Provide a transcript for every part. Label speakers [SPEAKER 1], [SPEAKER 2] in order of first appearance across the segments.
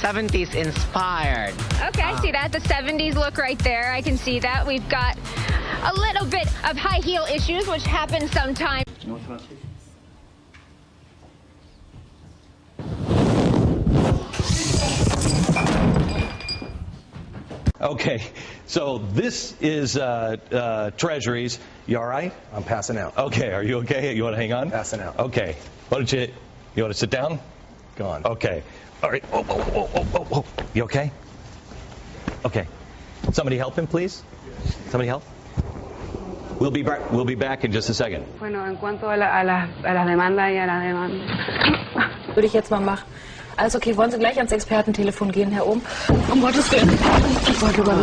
[SPEAKER 1] 70s inspired.
[SPEAKER 2] Okay, I see that. The 70s look right there. I can see that. We've got a little bit of high heel issues, which happens sometimes.
[SPEAKER 3] Okay, so this is Treasuries. You all right?
[SPEAKER 4] I'm passing out.
[SPEAKER 3] Okay, are you okay? You want to hang on?
[SPEAKER 4] Passing out.
[SPEAKER 3] Okay. Why don't you want to sit down?
[SPEAKER 4] Go on.
[SPEAKER 3] Okay. All right. Whoa. You okay? Okay. Somebody help him, please. Somebody help. We'll be back in just a second.
[SPEAKER 5] Bueno, en cuanto a las demandas y a la demanda.
[SPEAKER 6] Würde ich jetzt mal machen. Also okay, wollen Sie gleich ans Expertentelefon gehen, Herr Ohm? Um Gottes Willen.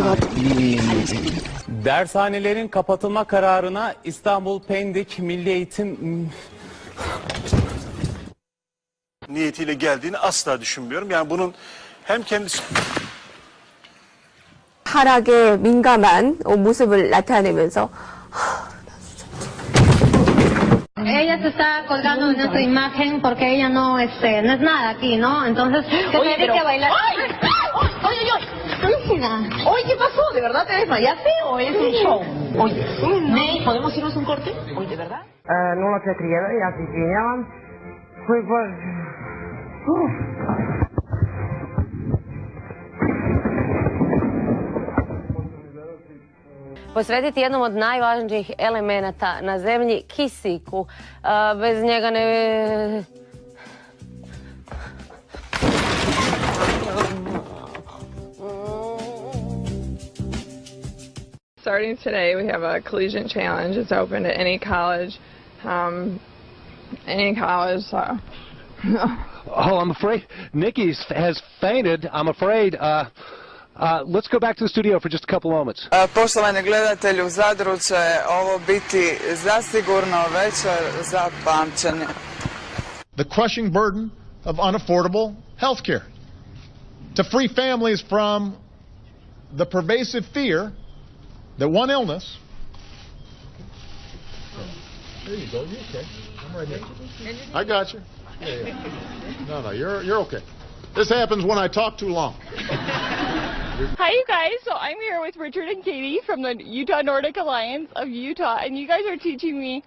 [SPEAKER 6] Gott.
[SPEAKER 7] Dershanelerin kapatılma kararına İstanbul Pendik Milli Eğitim
[SPEAKER 8] niyetiyle geldiğini asla düşünmüyorum. Yani bunun hem kendisi
[SPEAKER 9] 하락에 민감한 모습을 나타내면서
[SPEAKER 10] Ella se está colgando de nuestra imagen porque ella no es nada aquí, ¿no? Entonces, se tiene que bailar. ¡Ay!
[SPEAKER 11] Oye, ¿qué pasó? ¿De verdad te desmayaste o es un show? Oye, May, ¿podemos irnos un corte? Oye, ¿de verdad?
[SPEAKER 5] 041, ja se izvinjavam.
[SPEAKER 12] Posvetiti jednom od najvažnijih elemenata na zemlji, kisiku. Bez njega ne...
[SPEAKER 13] Starting today, we have a collegiate challenge. It's open to any college.
[SPEAKER 14] Oh, I'm afraid Nikki has fainted. I'm afraid. Let's go back to the studio for just a couple moments.
[SPEAKER 15] Poštovani gledatelji, u Zadru će ovo biti zasigurno večer za pamćenje.
[SPEAKER 16] The crushing burden of unaffordable health care. To free families from the pervasive fear that one illness... There you go. You're okay. I'm right here. I got you. Yeah. No, you're okay. This happens when I talk too long.
[SPEAKER 17] Hi, you guys. So I'm here with Richard and Katie from the Utah Nordic Alliance of Utah, and you guys are teaching me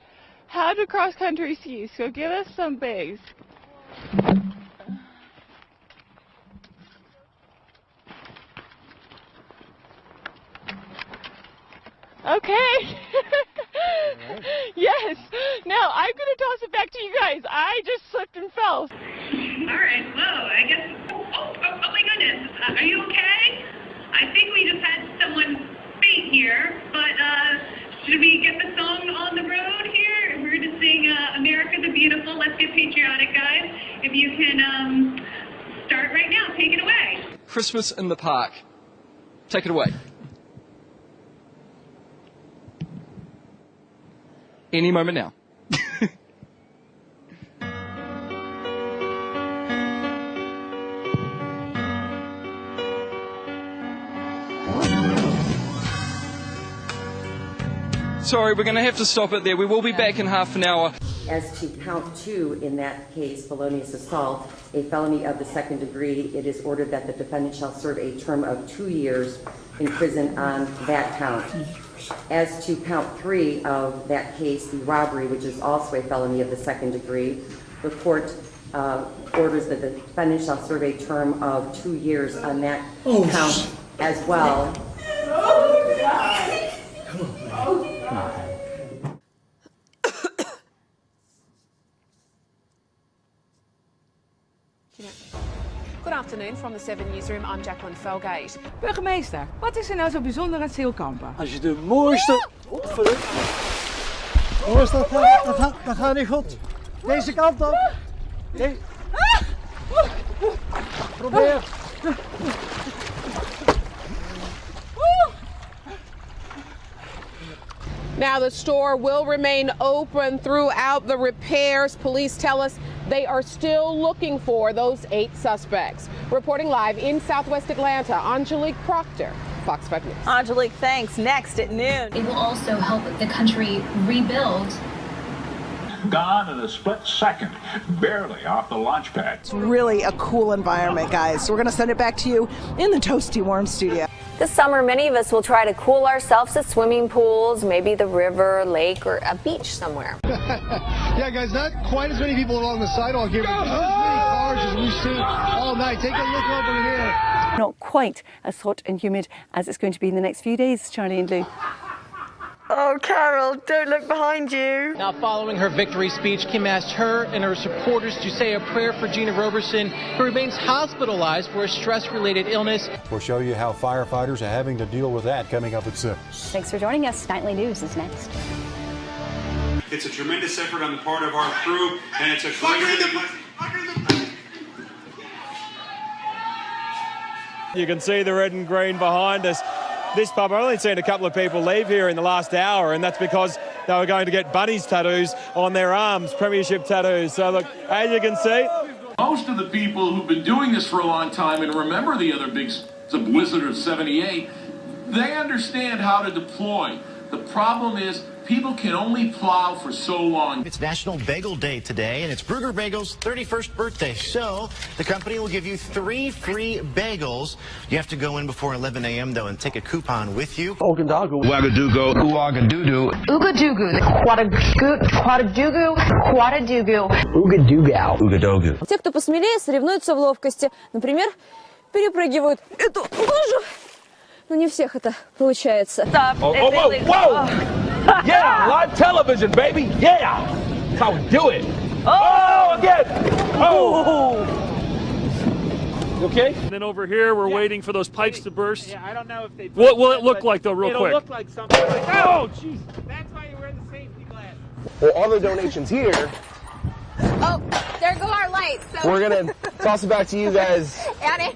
[SPEAKER 17] how to cross-country ski. So give us some bass. Okay. Yes. Now I'm going to toss it back to you guys. I just slipped and fell.
[SPEAKER 18] All right. Whoa. I guess. Oh my goodness. Are you okay? I think we just had someone faint here. But should we get the song on the road here? We're going to sing "America the Beautiful." Let's get patriotic, guys. If you can start right now, take it away.
[SPEAKER 19] Christmas in the Park. Take it away. Any moment now. Sorry, we're going to have to stop it there. We will be back in half an hour.
[SPEAKER 20] As to count 2 in that case, felonious assault, a felony of the second degree, it is ordered that the defendant shall serve a term of 2 years in prison on that count. As to count 3 of that case, the robbery, which is also a felony of the second degree, the court orders that the defendant shall serve a term of 2 years on that count as well.
[SPEAKER 7] Good afternoon from the 7 Newsroom. I'm Jacqueline Felgate.
[SPEAKER 5] Burgemeester, wat is er nou zo bijzonder aan Zeilkampen?
[SPEAKER 2] Als je de mooiste... Jongens, dat gaat niet goed. Deze kant op. Nee. Probeer.
[SPEAKER 6] Now, the store will remain open throughout the repairs. Police tell us they are still looking for those 8 suspects. Reporting live in Southwest Atlanta, Angelique Proctor, Fox 5 News.
[SPEAKER 11] Angelique, thanks. Next at noon.
[SPEAKER 15] It will also help the country rebuild.
[SPEAKER 4] gone in a split second, barely off the launch pad.
[SPEAKER 11] It's really a cool environment, guys. So we're going to send it back to you in the Toasty Warm studio.
[SPEAKER 21] This summer, many of us will try to cool ourselves at swimming pools, maybe the river, lake, or a beach somewhere.
[SPEAKER 22] Yeah, guys, not quite as many people along the sidewalk here, but not as many cars as we've seen all night. Take a look over here.
[SPEAKER 23] Not quite as hot and humid as it's going to be in the next few days, Charlie and Lou.
[SPEAKER 24] Oh, Carol, don't look behind you.
[SPEAKER 25] Now, following her victory speech, Kim asked her and her supporters to say a prayer for Gina Roberson, who remains hospitalized for a stress-related illness.
[SPEAKER 26] We'll show you how firefighters are having to deal with that coming up at 6.
[SPEAKER 27] Thanks for joining us. Nightly News is next.
[SPEAKER 28] It's a tremendous effort on the part of our crew, and it's a great...
[SPEAKER 29] You can see the red and green behind us. This pub, I've only seen a couple of people leave here in the last hour, and that's because they were going to get bunnies tattoos on their arms, premiership tattoos. So look, as you can see,
[SPEAKER 30] most of the people who've been doing this for a long time and remember the other big blizzard of 78, they understand how to deploy. The problem is people can only plow for so long.
[SPEAKER 31] It's National Bagel Day today, and it's Bruegger Bagel's 31st birthday. So the company will give you 3 free bagels. You have to go in before 11 a.m. though and take a coupon with you.
[SPEAKER 32] Ogadogo, Wagadugo, Uagadoodoo,
[SPEAKER 24] Oogadoogu, Quadadoogoo,
[SPEAKER 32] Ugadoogao, Ugadogu.
[SPEAKER 12] Те, кто посмелее, соревнуются в ловкости. Например, перепрыгивают эту лужу. Но не всех это получается.
[SPEAKER 3] Whoa! Yeah, live television, baby. Yeah, that's how we do it. Oh, again. Oh. Okay.
[SPEAKER 33] And then over here, we're waiting for those pipes to burst.
[SPEAKER 34] Yeah, I don't know if they.
[SPEAKER 33] What will it look like, though, real quick?
[SPEAKER 34] It'll look like something like that. Oh, jeez. That's why you wear the safety glasses.
[SPEAKER 35] Well, all the donations here.
[SPEAKER 2] Oh, there go our lights. So
[SPEAKER 35] We're gonna toss it back to you guys.
[SPEAKER 2] Annie,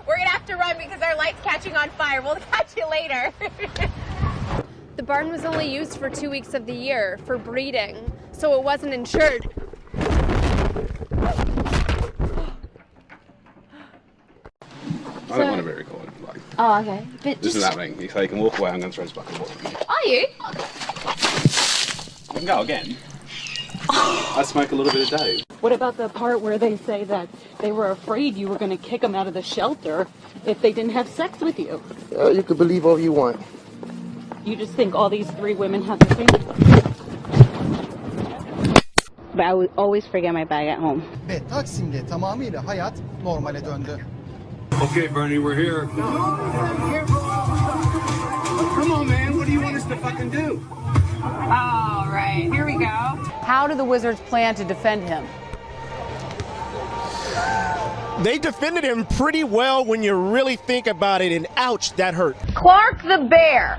[SPEAKER 2] we're gonna have to run because our light's catching on fire. We'll catch you later.
[SPEAKER 36] The barn was only used for 2 weeks of the year for breeding, so it wasn't insured.
[SPEAKER 37] I don't want to be recorded. Like,
[SPEAKER 2] Oh, okay. But
[SPEAKER 37] this is happening. If they can walk away, I'm going to throw this back and forth.
[SPEAKER 2] Are you?
[SPEAKER 37] I can go again. I smoke a little bit a day.
[SPEAKER 23] What about the part where they say that they were afraid you were going to kick them out of the shelter if they didn't have sex with you?
[SPEAKER 35] You can believe all you want.
[SPEAKER 23] You just think all these 3 women have the same? But I would always forget my bag at home.
[SPEAKER 22] Ve Taksim'de tamamıyla hayat normale döndü.
[SPEAKER 30] Okay, Bernie, we're here.
[SPEAKER 22] Come on, man. What do you want us to fucking do?
[SPEAKER 27] All right, here we go. How do the Wizards plan to defend him?
[SPEAKER 38] They defended him pretty well when you really think about it, and ouch, that hurt.
[SPEAKER 24] Clark the bear,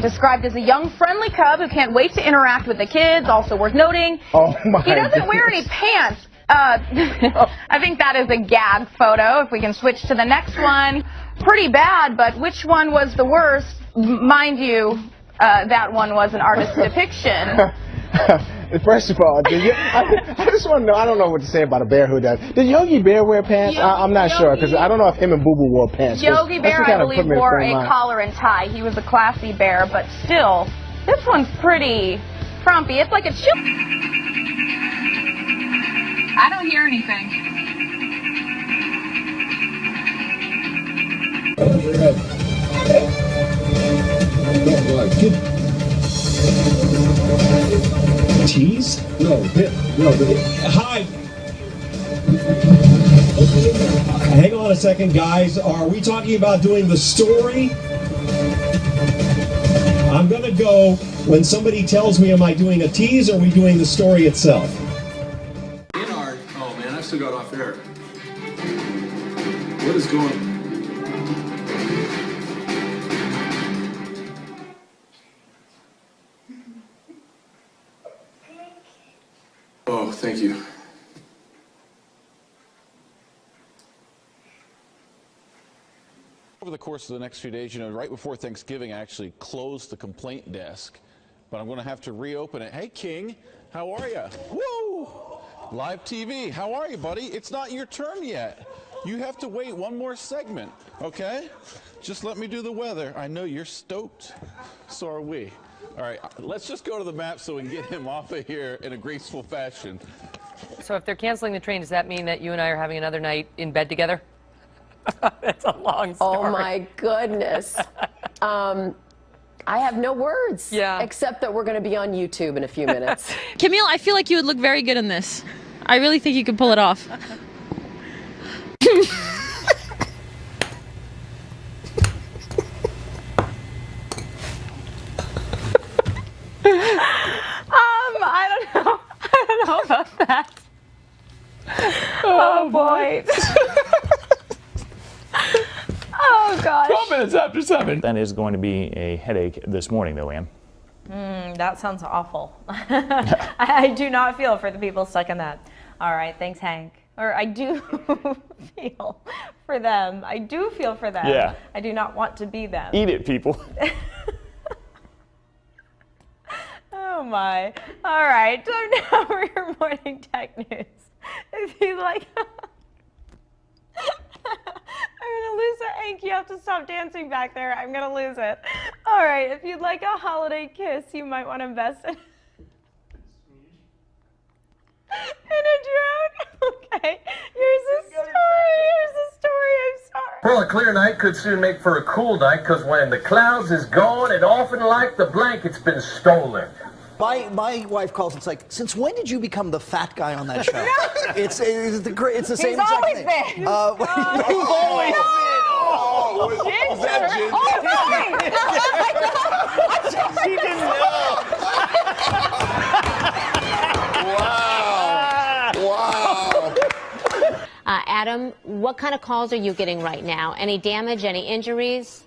[SPEAKER 24] described as a young, friendly cub who can't wait to interact with the kids. Also worth noting, he doesn't wear any pants. I think that is a gag photo. If we can switch to the next one. Pretty bad, but which one was the worst? Mind you, that one was an artist's depiction.
[SPEAKER 35] First of all, I just want to know, I don't know what to say about a bear who does. Did Yogi Bear wear pants? I'm not sure, because I don't know if him and Boo Boo wore pants.
[SPEAKER 24] Yogi Bear, I believe, wore a collar and tie. He was a classy bear, but still, this one's pretty frumpy. It's like a chill. I don't hear anything.
[SPEAKER 39] Tease? No. Hi. Hang on a second, guys. Are we talking about doing the story? I'm going to go when somebody tells me, am I doing a tease or are we doing the story itself?
[SPEAKER 30] Oh, man, I still got off air. What is going on? Oh, thank you.
[SPEAKER 40] Over the course of the next few days, right before Thanksgiving, I actually closed the complaint desk, but I'm going to have to reopen it. Hey, King, how are you? Woo! Live TV, how are you, buddy? It's not your turn yet. You have to wait one more segment, okay? Just let me do the weather. I know you're stoked. So are we. All right, let's just go to the map so we can get him off of here in a graceful fashion.
[SPEAKER 1] So if they're canceling the train, does that mean that you and I are having another night in bed together? That's a long story.
[SPEAKER 4] Oh my goodness. I have no words.
[SPEAKER 1] Yeah.
[SPEAKER 4] Except that we're going to be on YouTube in a few minutes.
[SPEAKER 5] Camille, I feel like you would look very good in this. I really think you could pull it off.
[SPEAKER 27] I don't know about that. Oh boy. Oh gosh.
[SPEAKER 6] 12 minutes after 7. That is going to be a headache this morning, though, Ann.
[SPEAKER 7] That sounds awful. I do not feel for the people stuck in that. All right, thanks, Hank. Or I do feel for them. I do feel for them.
[SPEAKER 6] Yeah.
[SPEAKER 7] I do not want to be them.
[SPEAKER 6] Eat it, people.
[SPEAKER 7] Oh my. All right, time now for your morning tech news. If you like, I'm gonna lose it, Hank. You have to stop dancing back there. I'm gonna lose it. All right, if you'd like a holiday kiss, you might want to invest in a drone. Okay, here's the story. I'm sorry.
[SPEAKER 8] Well, a clear night could soon make for a cool night, because when the clouds is gone, it often like the blanket's been stolen.
[SPEAKER 9] My wife calls and it's like, since when did you become the fat guy on that show? it's the same exact
[SPEAKER 27] always
[SPEAKER 9] thing.
[SPEAKER 27] been.
[SPEAKER 9] You've always been.
[SPEAKER 6] Oh, is that Ginger?
[SPEAKER 9] She didn't
[SPEAKER 6] Wow.
[SPEAKER 10] Adam, what kind of calls are you getting right now? Any damage, any injuries?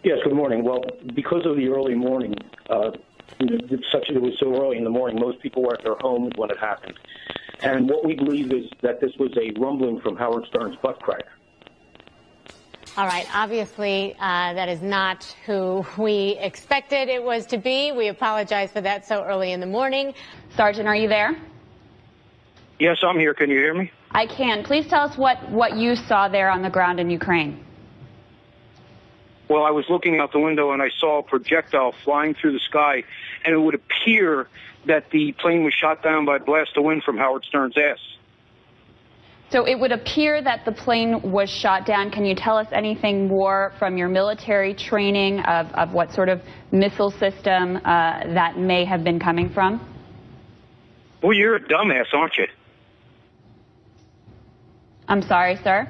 [SPEAKER 11] Yes, good morning. Well, because of the early morning, it was so early in the morning, most people were at their homes when it happened. And what we believe is that this was a rumbling from Howard Stern's butt crack.
[SPEAKER 10] All right, obviously that is not who we expected it was to be. We apologize for that so early in the morning.
[SPEAKER 24] Sergeant, are you there?
[SPEAKER 11] Yes, I'm here. Can you hear me?
[SPEAKER 24] I can. Please tell us what you saw there on the ground in Ukraine.
[SPEAKER 11] Well, I was looking out the window and I saw a projectile flying through the sky, and it would appear that the plane was shot down by a blast of wind from Howard Stern's ass.
[SPEAKER 24] So it would appear that the plane was shot down. Can you tell us anything more from your military training of what sort of missile system that may have been coming from?
[SPEAKER 11] Well, you're a dumbass, aren't you?
[SPEAKER 24] I'm sorry, sir.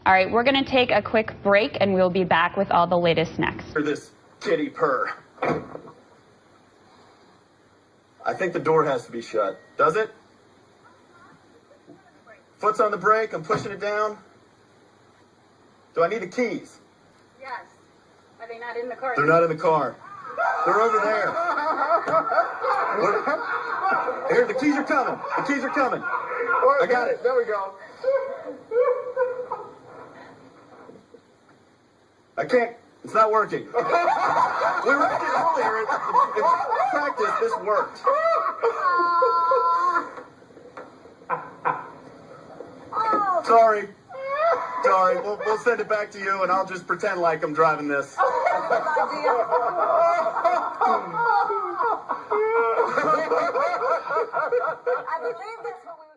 [SPEAKER 24] All right, we're going to take a quick break, and we'll be back with all the latest next.
[SPEAKER 13] For this kitty purr. I think the door has to be shut. Does it? Foot's on the brake. I'm pushing it down. Do I need the keys?
[SPEAKER 23] Yes. Are they not in the car?
[SPEAKER 13] They're not in the car. They're over there. Here, the keys are coming. The keys are coming. I got it. There we go. I can't. It's not working. We wrecked it earlier. In practice, this worked. Sorry. We'll send it back to you, and I'll just pretend like I'm driving this.
[SPEAKER 23] I believe